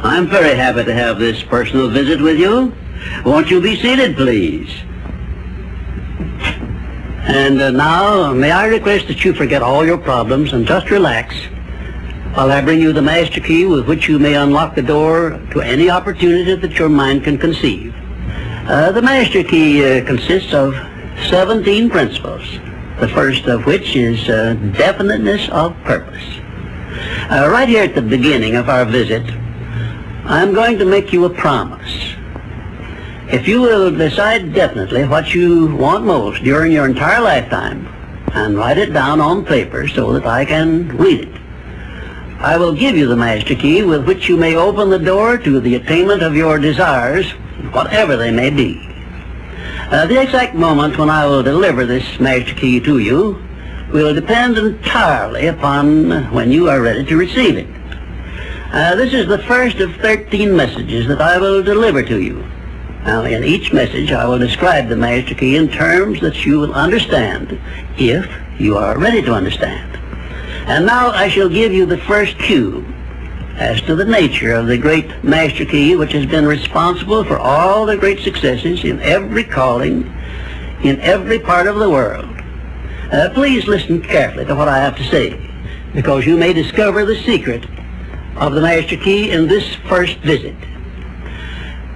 I'm very happy to have this personal visit with you. Won't you be seated, please? And now, may I request that you forget all your problems and just relax while I bring you the master key with which you may unlock the door to any opportunity that your mind can conceive. The master key consists of 17 principles, the first of which is definiteness of purpose. Right here at the beginning of our visit, I'm going to make you a promise. If you will decide definitely what you want most during your entire lifetime and write it down on paper so that I can read it, I will give you the master key with which you may open the door to the attainment of your desires, whatever they may be. The exact moment when I will deliver this master key to you will depend entirely upon when you are ready to receive it. This is the first of 13 messages that I will deliver to you. Now, in each message, I will describe the master key in terms that you will understand, if you are ready to understand. And now I shall give you the first cue as to the nature of the great master key which has been responsible for all the great successes in every calling, in every part of the world. Please listen carefully to what I have to say, because you may discover the secret of the master key in this first visit.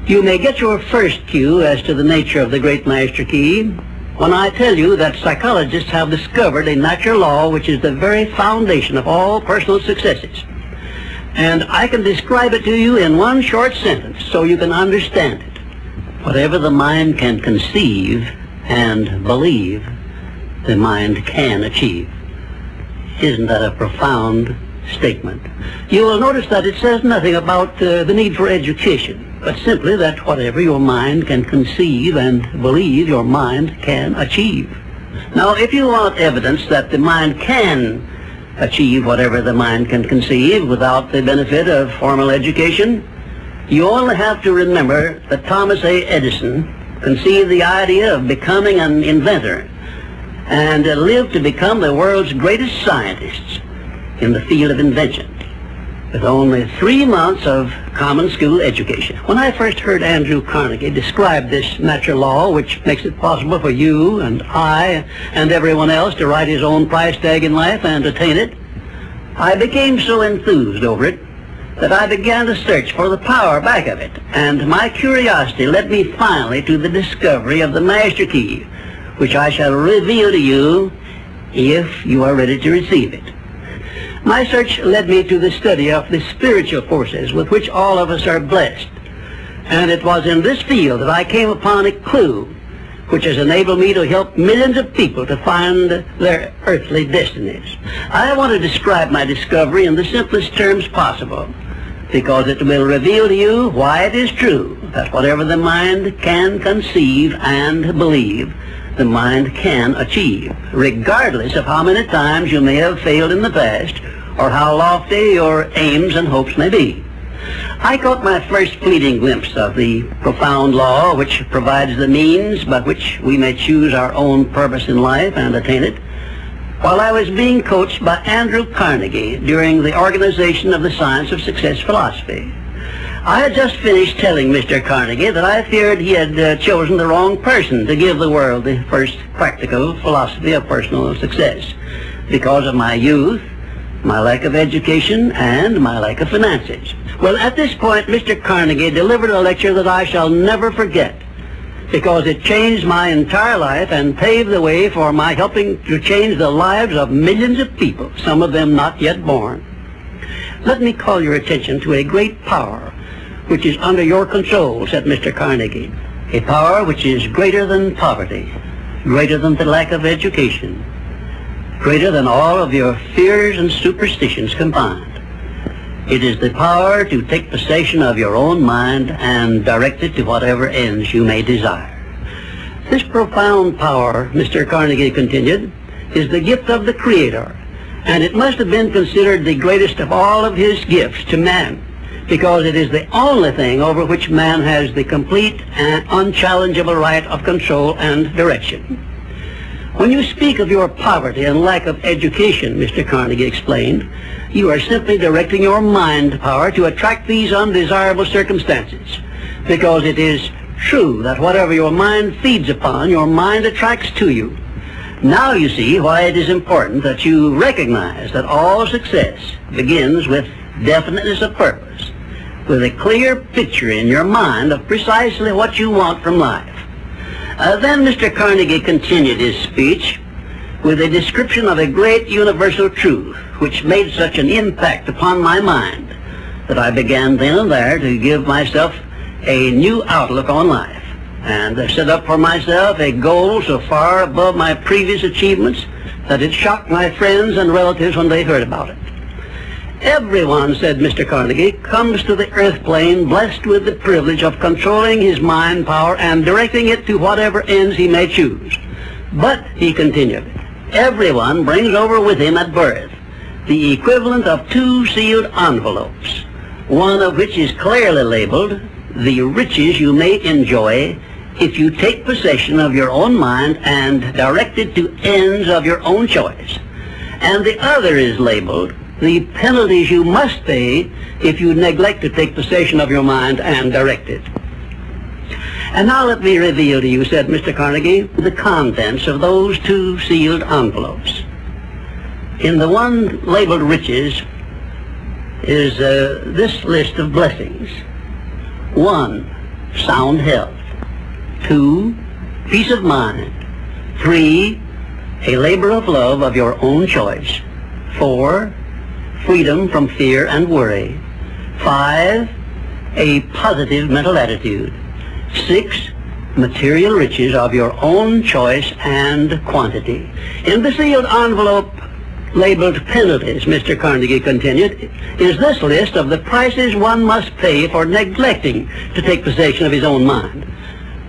You may get your first cue as to the nature of the great master key when I tell you that psychologists have discovered a natural law which is the very foundation of all personal successes. And I can describe it to you in one short sentence so you can understand it. Whatever the mind can conceive and believe, the mind can achieve. Isn't that a profound statement? You will notice that it says nothing about the need for education, but simply that whatever your mind can conceive and believe, your mind can achieve. Now, if you want evidence that the mind can achieve whatever the mind can conceive without the benefit of formal education, you only have to remember that Thomas A. Edison conceived the idea of becoming an inventor and lived to become the world's greatest scientist in the field of invention, with only 3 months of common school education. When I first heard Andrew Carnegie describe this natural law which makes it possible for you and I and everyone else to write his own price tag in life and attain it, I became so enthused over it that I began to search for the power back of it, and my curiosity led me finally to the discovery of the master key, which I shall reveal to you if you are ready to receive it. My search led me to the study of the spiritual forces with which all of us are blessed. And it was in this field that I came upon a clue which has enabled me to help millions of people to find their earthly destinies. I want to describe my discovery in the simplest terms possible, because it will reveal to you why it is true that whatever the mind can conceive and believe, the mind can achieve, regardless of how many times you may have failed in the past or how lofty your aims and hopes may be. I caught my first fleeting glimpse of the profound law which provides the means by which we may choose our own purpose in life and attain it, while I was being coached by Andrew Carnegie during the organization of the Science of Success philosophy. I had just finished telling Mr. Carnegie that I feared he had chosen the wrong person to give the world the first practical philosophy of personal success because of my youth, my lack of education, and my lack of finances. Well, at this point, Mr. Carnegie delivered a lecture that I shall never forget, because it changed my entire life and paved the way for my helping to change the lives of millions of people, some of them not yet born. Let me call your attention to a great power which is under your control, said Mr. Carnegie, a power which is greater than poverty, greater than the lack of education, greater than all of your fears and superstitions combined. It is the power to take possession of your own mind and direct it to whatever ends you may desire. This profound power, Mr. Carnegie continued, is the gift of the Creator, and it must have been considered the greatest of all of his gifts to man, because it is the only thing over which man has the complete and unchallengeable right of control and direction. When you speak of your poverty and lack of education, Mr. Carnegie explained, you are simply directing your mind power to attract these undesirable circumstances, because it is true that whatever your mind feeds upon, your mind attracts to you. Now you see why it is important that you recognize that all success begins with definiteness of purpose, with a clear picture in your mind of precisely what you want from life. Then Mr. Carnegie continued his speech with a description of a great universal truth which made such an impact upon my mind that I began then and there to give myself a new outlook on life and set up for myself a goal so far above my previous achievements that it shocked my friends and relatives when they heard about it. Everyone, said Mr. Carnegie, comes to the earth plane blessed with the privilege of controlling his mind power and directing it to whatever ends he may choose. But, he continued, everyone brings over with him at birth the equivalent of 2 sealed envelopes, one of which is clearly labeled, the riches you may enjoy if you take possession of your own mind and direct it to ends of your own choice. And the other is labeled, the penalties you must pay if you neglect to take possession of your mind and direct it. And now let me reveal to you, said Mr. Carnegie, the contents of those 2 sealed envelopes. In the one labeled riches is this list of blessings. 1, sound health. 2, peace of mind. 3, a labor of love of your own choice. 4, freedom from fear and worry. 5, a positive mental attitude. 6, material riches of your own choice and quantity. In the sealed envelope labeled penalties, Mr. Carnegie continued, is this list of the prices one must pay for neglecting to take possession of his own mind.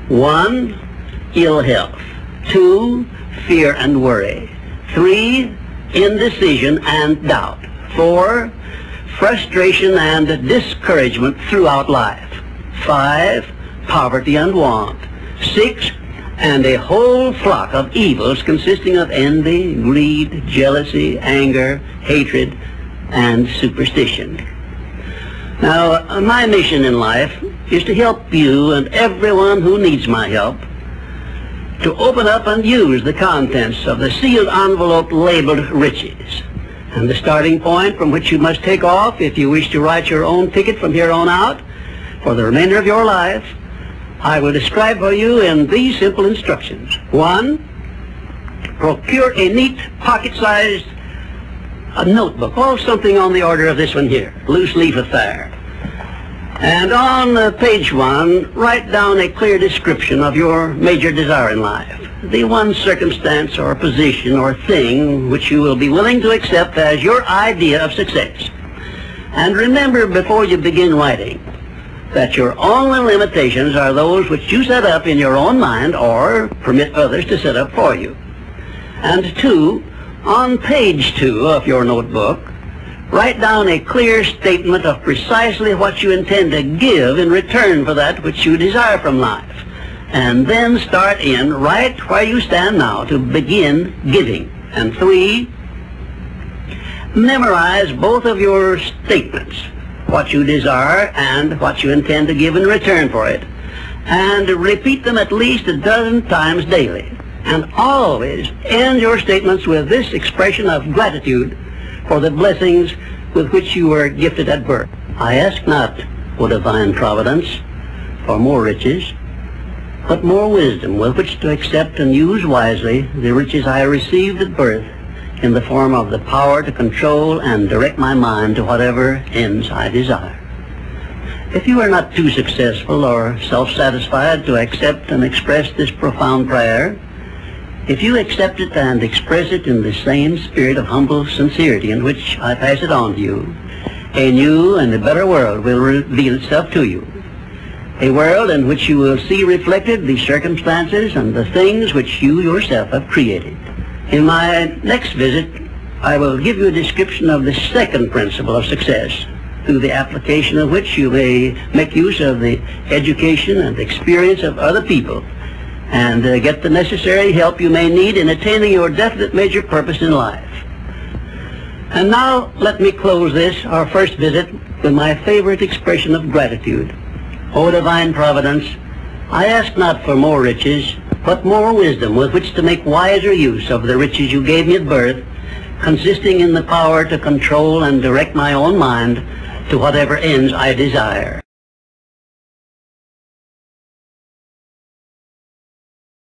1, ill health. 2, fear and worry. 3, indecision and doubt. 4, frustration and discouragement throughout life. 5, poverty and want. 6, and a whole flock of evils consisting of envy, greed, jealousy, anger, hatred, and superstition. Now, my mission in life is to help you and everyone who needs my help to open up and use the contents of the sealed envelope labeled riches. And the starting point from which you must take off if you wish to write your own ticket from here on out for the remainder of your life, I will describe for you in these simple instructions. 1, procure a neat pocket-sized notebook, or something on the order of this one here, loose leaf affair. And on page 1, write down a clear description of your major desire in life, the one circumstance or position or thing which you will be willing to accept as your idea of success. And remember before you begin writing that your only limitations are those which you set up in your own mind or permit others to set up for you. And 2, on page 2 of your notebook, write down a clear statement of precisely what you intend to give in return for that which you desire from life. And then start in right where you stand now to begin giving. And 3, memorize both of your statements, what you desire and what you intend to give in return for it, and repeat them at least a dozen times daily. And always end your statements with this expression of gratitude for the blessings with which you were gifted at birth. I ask not, O divine providence, for more riches, but more wisdom with which to accept and use wisely the riches I received at birth in the form of the power to control and direct my mind to whatever ends I desire. If you are not too successful or self-satisfied to accept and express this profound prayer, if you accept it and express it in the same spirit of humble sincerity in which I pass it on to you, a new and a better world will reveal itself to you. A world in which you will see reflected the circumstances and the things which you yourself have created. In my next visit, I will give you a description of the second principle of success, through the application of which you may make use of the education and experience of other people, and get the necessary help you may need in attaining your definite major purpose in life. And now let me close this, our first visit, with my favorite expression of gratitude. O divine providence, I ask not for more riches, but more wisdom with which to make wiser use of the riches you gave me at birth, consisting in the power to control and direct my own mind to whatever ends I desire.